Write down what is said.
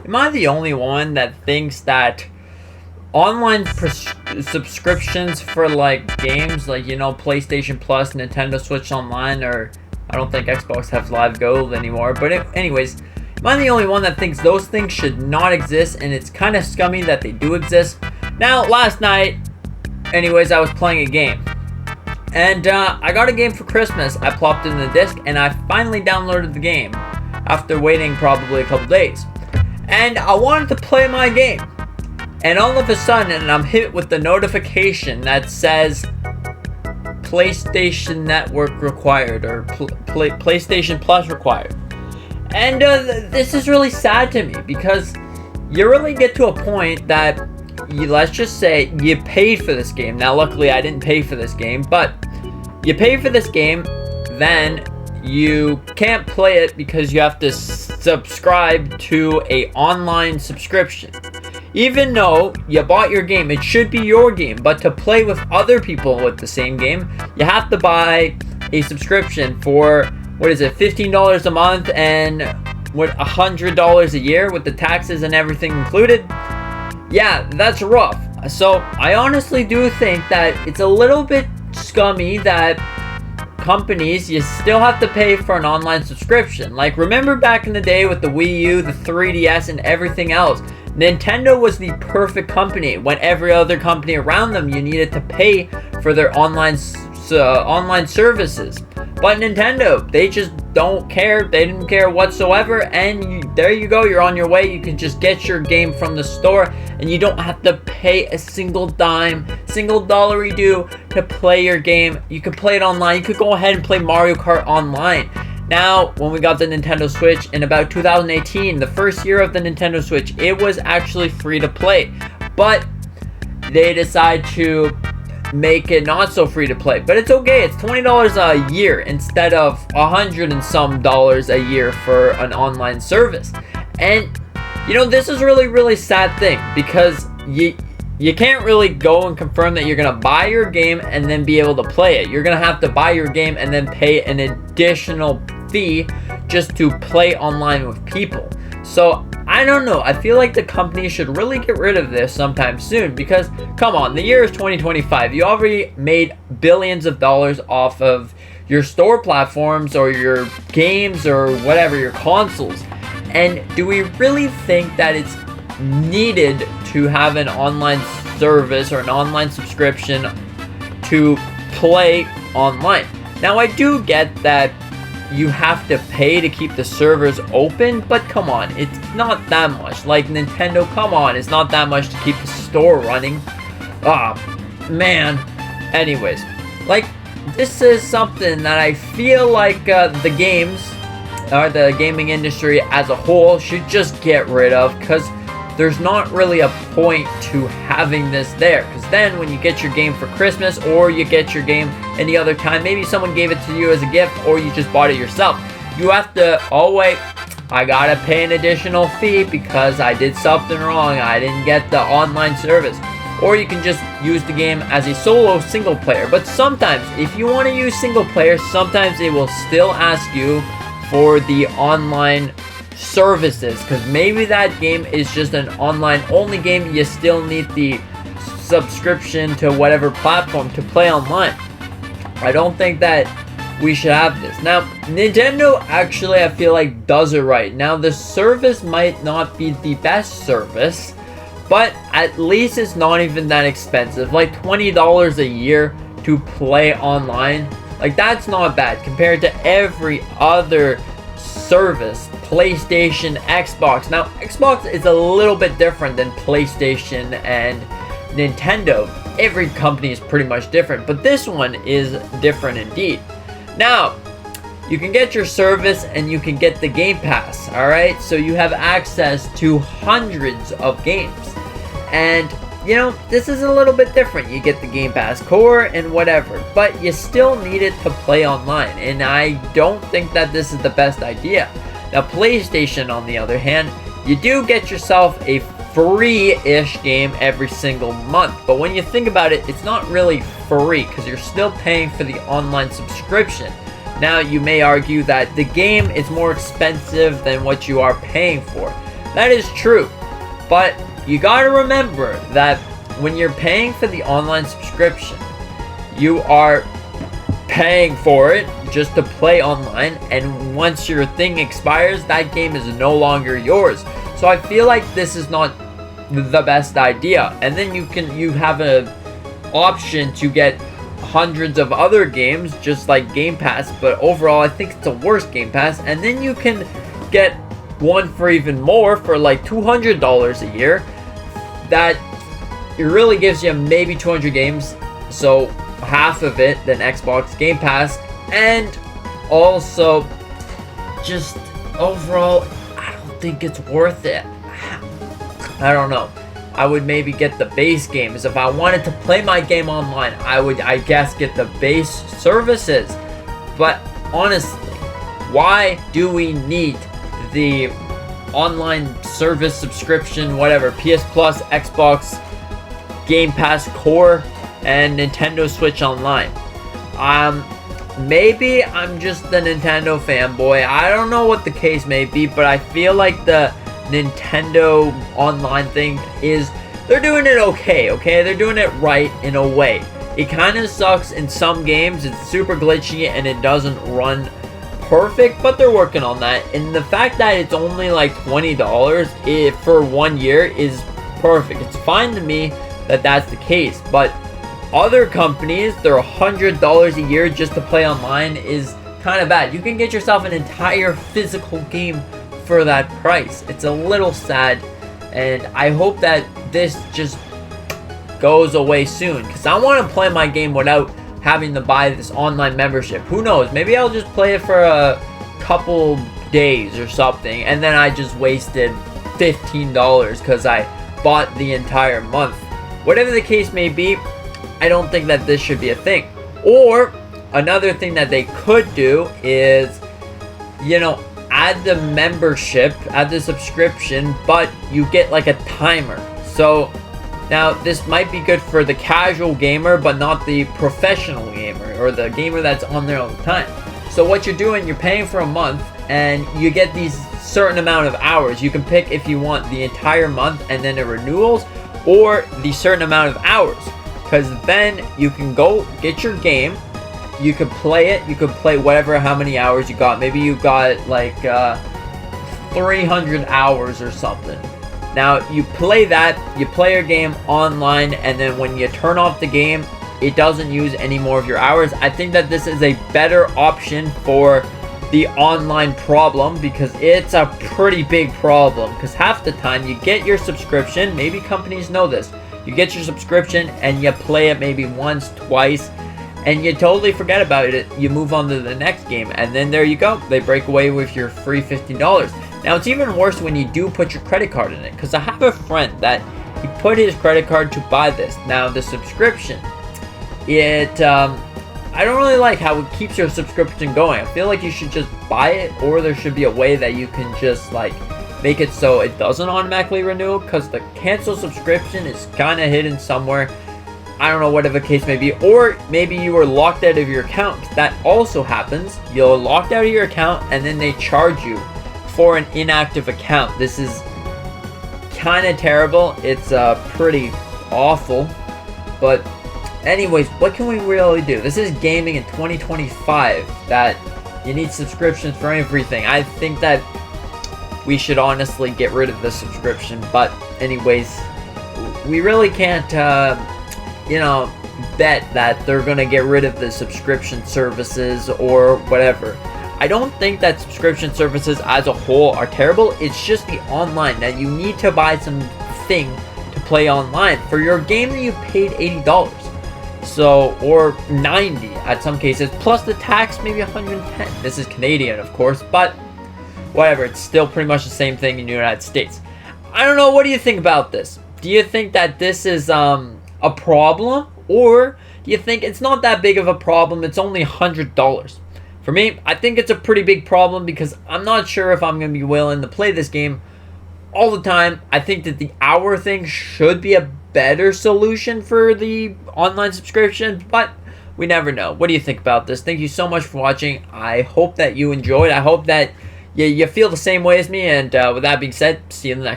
Am I the only one that thinks that online subscriptions for like games like, PlayStation Plus, Nintendo Switch Online, or I don't think Xbox has Live Gold anymore, but anyways, am I the only one that thinks those things should not exist, and it's kind of scummy that they do exist? Now, last night, anyways, I was playing a game, and I got a game for Christmas. I plopped in the disc, and I finally downloaded the game after waiting probably a couple days, and I wanted to play my game, and all of a sudden I'm hit with the notification that says PlayStation Network required, or PlayStation Plus required. And this is really sad to me, because you really get to a point that let's just say you paid for this game. Now, luckily I didn't pay for this game, but you pay for this game, then you can't play it because you have to subscribe to a online subscription. Even though you bought your game, it should be your game, but to play with other people with the same game, you have to buy a subscription for, what is it, $15 a month and $100 a year with the taxes and everything included. Yeah, that's rough. So I honestly do think that it's a little bit scummy that companies, you still have to pay for an online subscription. Like, remember back in the day with the Wii U, the 3DS, and everything else, Nintendo was the perfect company. When every other company around them, you needed to pay for their online services. But Nintendo, they just don't care. They didn't care whatsoever, and there you go. You're on your way. You can just get your game from the store, and you don't have to pay a single dime, single dollar-y-doo to play your game. You can play it online. You could go ahead and play Mario Kart online. Now, when we got the Nintendo Switch in about 2018, the first year of the Nintendo Switch, it was actually free to play. But they decide to make it not so free to play. But it's okay. It's $20 a year instead of $100 and some a year for an online service. And, this is really sad thing, because you can't really go and confirm that you're going to buy your game and then be able to play it. You're going to have to buy your game and then pay an additional fee just to play online with people. So, I don't know. I feel like the company should really get rid of this sometime soon, because, come on, the year is 2025. You already made billions of dollars off of your store platforms or your games or whatever, your consoles. And do we really think that it's needed to have an online service or an online subscription to play online? Now, I do get that you have to pay to keep the servers open, but come on, it's not that much. Like Nintendo, come on, it's not that much to keep the store running. Man. Anyways, like, this is something that I feel like the games, or the gaming industry as a whole, should just get rid of, because there's not really a point to having this there. Because then when you get your game for Christmas, or you get your game any other time, maybe someone gave it to you as a gift, or you just bought it yourself, you have to, oh wait, I gotta pay an additional fee because I did something wrong, I didn't get the online service. Or you can just use the game as a solo single player. But sometimes, if you want to use single player, sometimes they will still ask you for the online services, because maybe that game is just an online only game. You still need the subscription to whatever platform to play online. I don't think that we should have this. Now, Nintendo actually, I feel like, does it right. Now, the service might not be the best service, but at least it's not even that expensive. Like $20 a year to play online, like, that's not bad compared to every other service. PlayStation, Xbox. Now, Xbox is a little bit different than PlayStation and Nintendo. Every company is pretty much different, but this one is different indeed. Now, you can get your service and you can get the Game Pass, alright? So you have access to hundreds of games. And, this is a little bit different. You get the Game Pass Core and whatever, but you still need it to play online, and I don't think that this is the best idea. Now, PlayStation, on the other hand, you do get yourself a free-ish game every single month. But when you think about it, it's not really free, because you're still paying for the online subscription. Now, you may argue that the game is more expensive than what you are paying for. That is true. But you gotta remember that when you're paying for the online subscription, you are paying for it just to play online, and once your thing expires, that game is no longer yours. So I feel like this is not the best idea. And then you have a option to get hundreds of other games just like Game Pass, but overall I think it's a worse Game Pass. And then you can get one for even more, for like $200 a year, that it really gives you maybe 200 games, so half of it than Xbox Game Pass. And also, just overall, I don't think it's worth it. I don't know. I would maybe get the base games. If I wanted to play my game online, I would, I guess, get the base services. But honestly, why do we need the online service subscription, whatever, PS Plus, Xbox Game Pass Core, and Nintendo Switch Online? Maybe I'm just the Nintendo fanboy. I don't know what the case may be, but I feel like the Nintendo online thing is, they're doing it okay? They're doing it right in a way. It kind of sucks in some games. It's super glitchy and it doesn't run perfect, but they're working on that. And the fact that it's only like $20 for 1 year is perfect. It's fine to me that that's the case, but other companies, they're $100 a year just to play online is kind of bad. You can get yourself an entire physical game for that price. It's a little sad, and I hope that this just goes away soon, because I want to play my game without having to buy this online membership. Who knows, maybe I'll just play it for a couple days or something, and then I just wasted $15 because I bought the entire month. Whatever the case may be, I don't think that this should be a thing. Or another thing that they could do is, you know, add the membership, add the subscription, but you get like a timer. So now this might be good for the casual gamer, but not the professional gamer or the gamer that's on there all the time. So what you're doing, you're paying for a month and you get these certain amount of hours. You can pick if you want the entire month and then it renewals, or the certain amount of hours, because then you can go get your game, you could play it, you could play whatever, how many hours you got. Maybe you got like 300 hours or something. Now you play that, you play your game online, and then when you turn off the game, it doesn't use any more of your hours. I think that this is a better option for the online problem, because it's a pretty big problem. Because half the time you get your subscription, maybe companies know this, you get your subscription and you play it maybe once, twice, and you totally forget about it. You move on to the next game, and then there you go, they break away with your free $15. Now it's even worse when you do put your credit card in it, because I have a friend that he put his credit card to buy this. Now the subscription, I don't really like how it keeps your subscription going. I feel like you should just buy it, or there should be a way that you can just like make it so it doesn't automatically renew, because the cancel subscription is kind of hidden somewhere. I don't know, whatever the case may be. Or maybe you were locked out of your account. That also happens. You're locked out of your account and then they charge you for an inactive account. This is kind of terrible. It's pretty awful. But anyways, what can we really do? This is gaming in 2025, that you need subscriptions for everything. I think that we should honestly get rid of the subscription. But anyways, we really can't bet that they're gonna get rid of the subscription services or whatever. I don't think that subscription services as a whole are terrible. It's just the online, that you need to buy something to play online for your game that you paid $80. So, or 90 at some cases, plus the tax, maybe 110. This is Canadian, of course, but whatever, it's still pretty much the same thing in the United States. I don't know, what do you think about this? Do you think that this is a problem, or do you think it's not that big of a problem, it's only $100? For me, I think it's a pretty big problem, because I'm not sure if I'm going to be willing to play this game all the time. I think that the hour thing should be a better solution for the online subscription, but we never know. What do you think about this? Thank you so much for watching. I hope that you enjoyed. I hope that you feel the same way as me. And with that being said, see you in the next